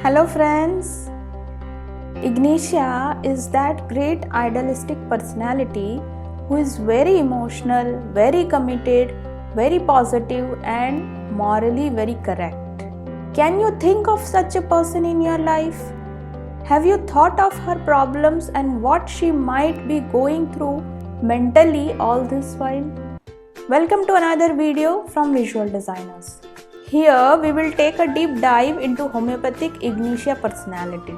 Hello friends, Ignatia is that great idealistic personality who is very emotional, very committed, very positive and morally very correct. Can you think of such a person in your life? Have you thought of her problems and what she might be going through mentally all this while? Welcome to another video from Visual Designers. Here we will take a deep dive into homeopathic Ignatia personality.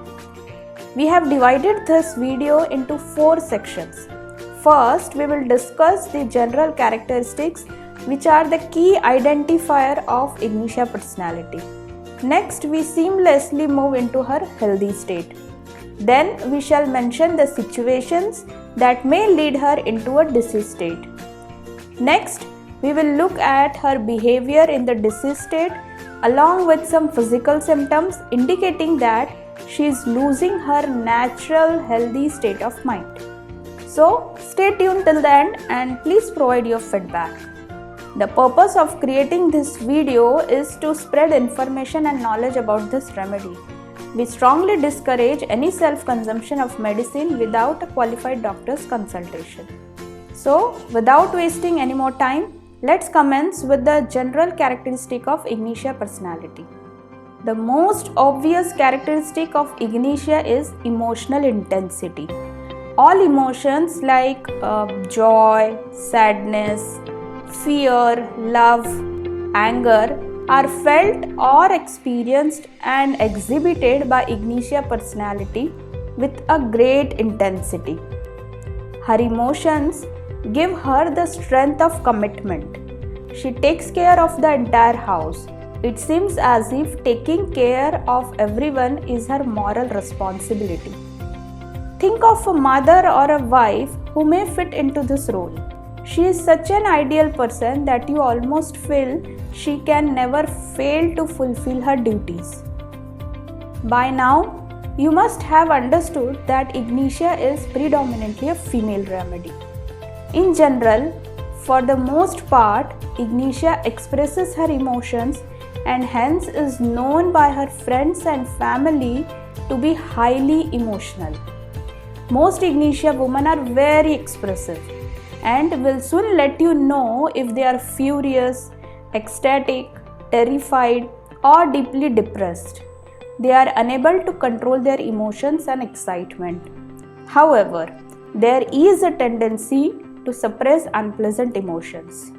We have divided this video into 4 sections. First, we will discuss the general characteristics which are the key identifier of Ignatia personality. Next, we seamlessly move into her healthy state. Then we shall mention the situations that may lead her into a disease state. Next, we will look at her behavior in the disease state along with some physical symptoms indicating that she is losing her natural healthy state of mind. So, stay tuned till the end and please provide your feedback. The purpose of creating this video is to spread information and knowledge about this remedy. We strongly discourage any self-consumption of medicine without a qualified doctor's consultation. So, without wasting any more time, let's commence with the general characteristic of Ignatia personality. The most obvious characteristic of Ignatia is emotional intensity. All emotions like joy, sadness, fear, love, anger are felt or experienced and exhibited by Ignatia personality with a great intensity. Her emotions give her the strength of commitment. She takes care of the entire house. It seems as if taking care of everyone is her moral responsibility. Think of a mother or a wife who may fit into this role. She is such an ideal person that you almost feel she can never fail to fulfill her duties. By now, you must have understood that Ignatia is predominantly a female remedy. In general, for the most part, Ignatia expresses her emotions and hence is known by her friends and family to be highly emotional. Most Ignatia women are very expressive and will soon let you know if they are furious, ecstatic, terrified, or deeply depressed. They are unable to control their emotions and excitement. However, there is a tendency to suppress unpleasant emotions.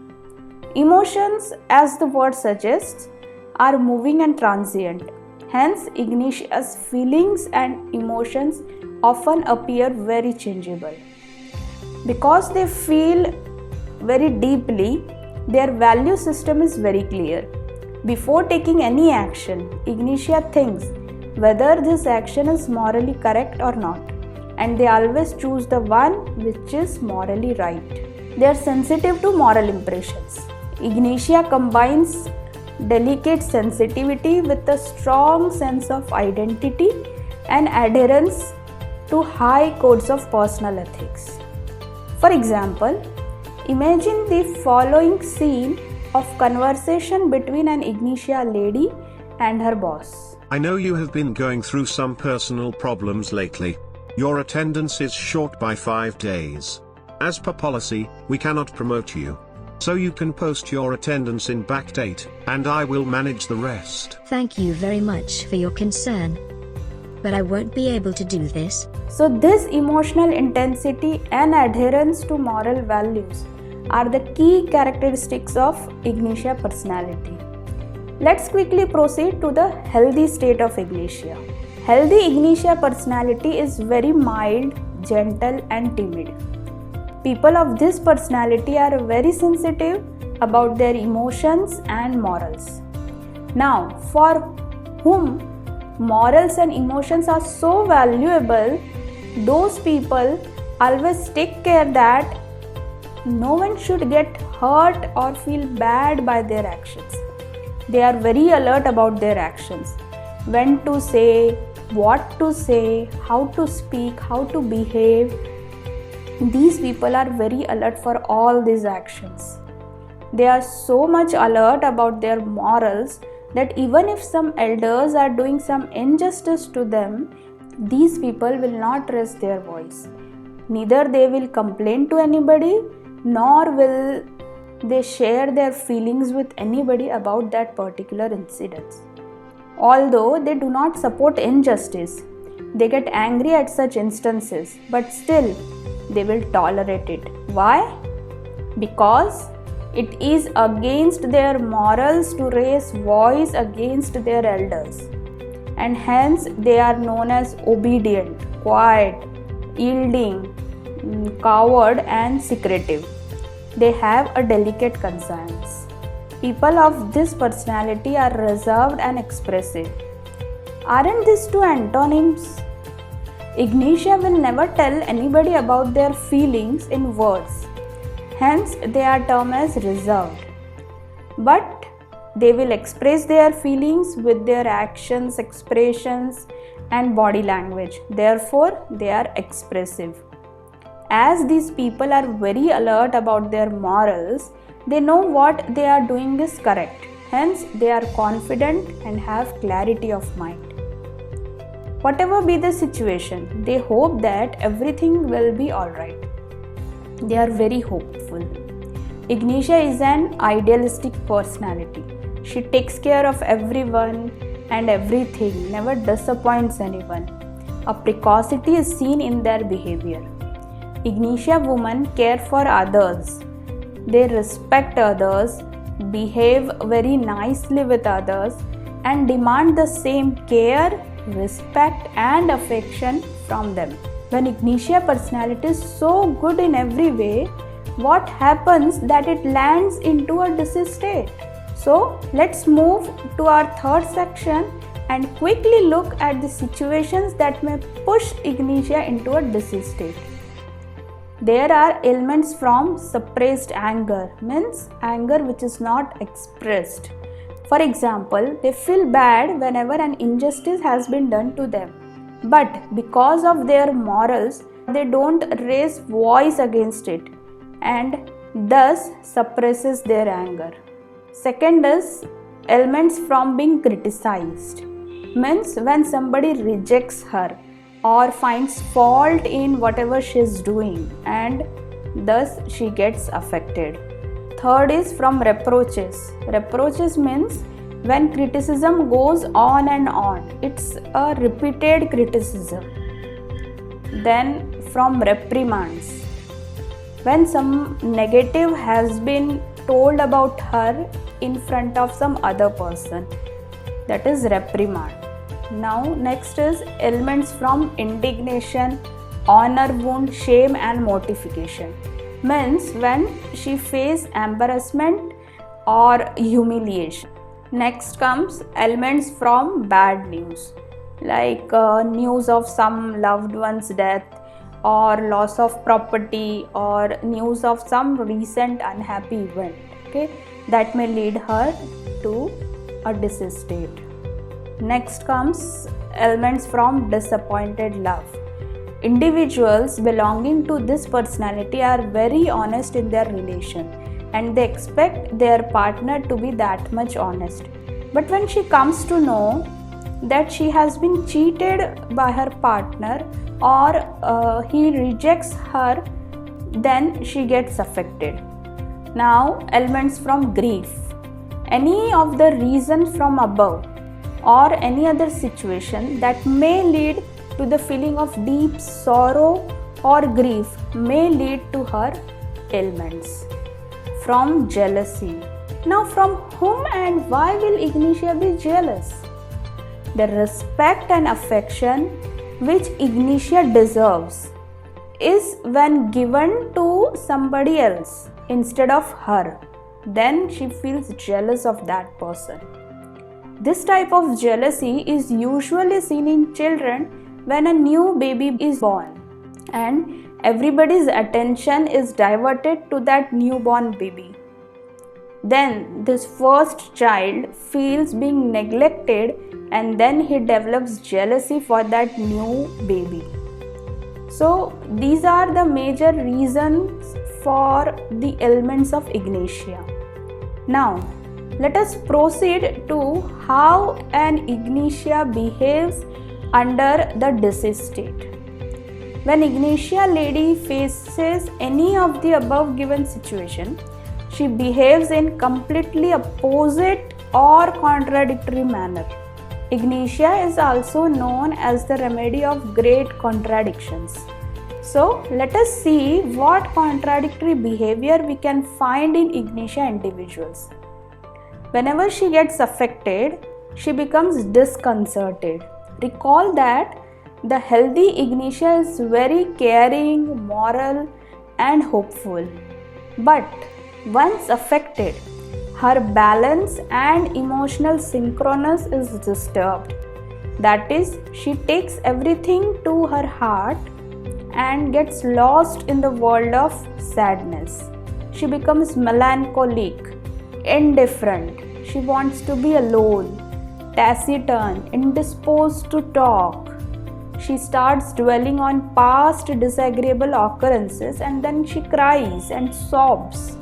Emotions, as the word suggests, are moving and transient. Hence, Ignatia's feelings and emotions often appear very changeable. Because they feel very deeply, their value system is very clear. Before taking any action, Ignatia thinks whether this action is morally correct or not, and they always choose the one which is morally right. They are sensitive to moral impressions. Ignatia combines delicate sensitivity with a strong sense of identity and adherence to high codes of personal ethics. For example, imagine the following scene of conversation between an Ignatia lady and her boss. I know you have been going through some personal problems lately. Your attendance is short by 5 days. As per policy, we cannot promote you. So you can post your attendance in backdate, and I will manage the rest. Thank you very much for your concern. But I won't be able to do this. So this emotional intensity and adherence to moral values are the key characteristics of Ignatia personality. Let's quickly proceed to the healthy state of Ignatia. Healthy Ignatia personality is very mild, gentle and timid. People of this personality are very sensitive about their emotions and morals. Now, for whom morals and emotions are so valuable, those people always take care that no one should get hurt or feel bad by their actions. They are very alert about their actions. When to say, what to say, how to speak, how to behave. These people are very alert for all these actions. They are so much alert about their morals that even if some elders are doing some injustice to them, these people will not raise their voice. Neither they will complain to anybody, nor will they share their feelings with anybody about that particular incident. Although they do not support injustice, they get angry at such instances, but still they will tolerate it. Why? Because it is against their morals to raise voice against their elders, and hence they are known as obedient, quiet, yielding, coward and secretive. They have a delicate conscience. People of this personality are reserved and expressive. Aren't these two antonyms? Ignatia will never tell anybody about their feelings in words. Hence, they are termed as reserved. But they will express their feelings with their actions, expressions, and body language. Therefore, they are expressive. As these people are very alert about their morals, they know what they are doing is correct. Hence, they are confident and have clarity of mind. Whatever be the situation, they hope that everything will be alright. They are very hopeful. Ignatia is an idealistic personality. She takes care of everyone and everything, never disappoints anyone. A precocity is seen in their behavior. Ignatia women care for others. They respect others, behave very nicely with others, and demand the same care, respect, and affection from them. When Ignatia personality is so good in every way, what happens that it lands into a diseased state? So let's move to our third section and quickly look at the situations that may push Ignatia into a diseased state. There are ailments from suppressed anger, means anger which is not expressed. For example, they feel bad whenever an injustice has been done to them. But because of their morals, they don't raise voice against it and thus suppresses their anger. Second is ailments from being criticized. Means when somebody rejects her or finds fault in whatever she is doing and thus she gets affected. Third is from reproaches. Reproaches means when criticism goes on and on. It's a repeated criticism. Then from reprimands. When some negative has been told about her in front of some other person, that is reprimand. Now next is ailments from indignation, honor wound, shame and mortification. Means when she faces embarrassment or humiliation. Next comes ailments from bad news, like news of some loved one's death or loss of property or news of some recent unhappy event. Okay, that may lead her to a diseased state. Next comes ailments from disappointed love. Individuals belonging to this personality are very honest in their relation and they expect their partner to be that much honest. But when she comes to know that she has been cheated by her partner or he rejects her, then she gets affected. Now, ailments from grief. Any of the reasons from above or any other situation that may lead to the feeling of deep sorrow or grief may lead to her ailments. From jealousy. Now, from whom and why will Ignatia be jealous? The respect and affection which Ignatia deserves is when given to somebody else instead of her. Then she feels jealous of that person. This type of jealousy is usually seen in children when a new baby is born and everybody's attention is diverted to that newborn baby. Then this first child feels being neglected and then he develops jealousy for that new baby. So these are the major reasons for the ailments of Ignatia. Now, Let us proceed to how an Ignatia behaves under the disease state. When Ignatia lady faces any of the above given situation, she behaves in completely opposite or contradictory manner. Ignatia is also known as the remedy of great contradictions. So let us see what contradictory behavior we can find in Ignatia individuals. Whenever she gets affected, she becomes disconcerted. Recall that the healthy Ignatia is very caring, moral, and hopeful. But once affected, her balance and emotional synchronous is disturbed. That is, she takes everything to her heart and gets lost in the world of sadness. She becomes melancholic, indifferent. She wants to be alone, taciturn, indisposed to talk. She starts dwelling on past disagreeable occurrences and then she cries and sobs.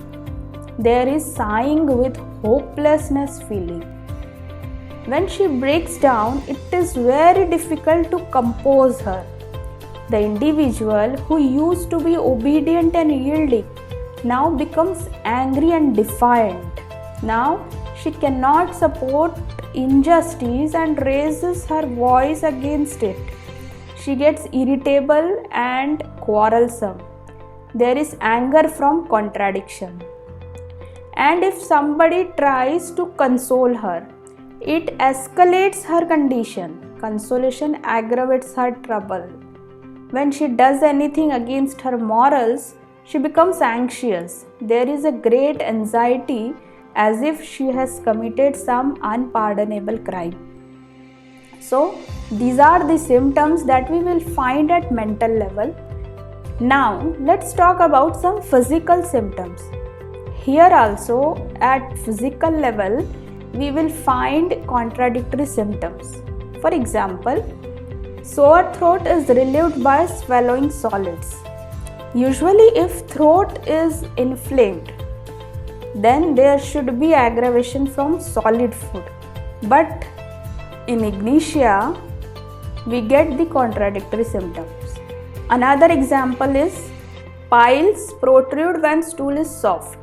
There is sighing with hopelessness feeling. When she breaks down, it is very difficult to compose her. The individual who used to be obedient and yielding now becomes angry and defiant. Now she cannot support injustice and raises her voice against it. She gets irritable and quarrelsome. There is anger from contradiction. And if somebody tries to console her, it escalates her condition. Consolation aggravates her trouble. When she does anything against her morals, she becomes anxious. There is a great anxiety as if she has committed some unpardonable crime. So, these are the symptoms that we will find at mental level. Now, let's talk about some physical symptoms. Here also, at physical level, we will find contradictory symptoms. For example, sore throat is relieved by swallowing solids. Usually, if throat is inflamed, then there should be aggravation from solid food. But in Ignatia, we get the contradictory symptoms. Another example is piles protrude when stool is soft,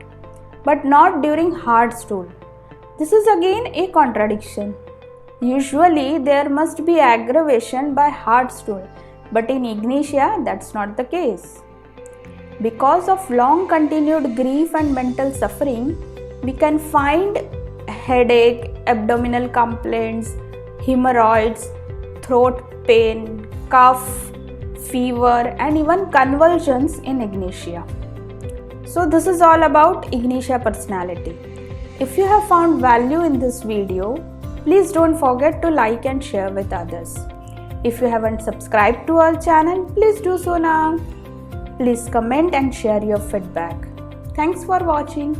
but not during hard stool. This is again a contradiction. Usually there must be aggravation by hard stool, but in Ignatia that's not the case. Because of long continued grief and mental suffering, we can find headache, abdominal complaints, hemorrhoids, throat pain, cough, fever, and even convulsions in Ignatia. So this is all about Ignatia personality. If you have found value in this video, please don't forget to like and share with others. If you haven't subscribed to our channel, please do so now. Please comment and share your feedback. Thanks for watching.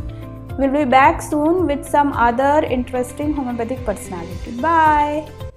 We'll be back soon with some other interesting homeopathic personality. Bye.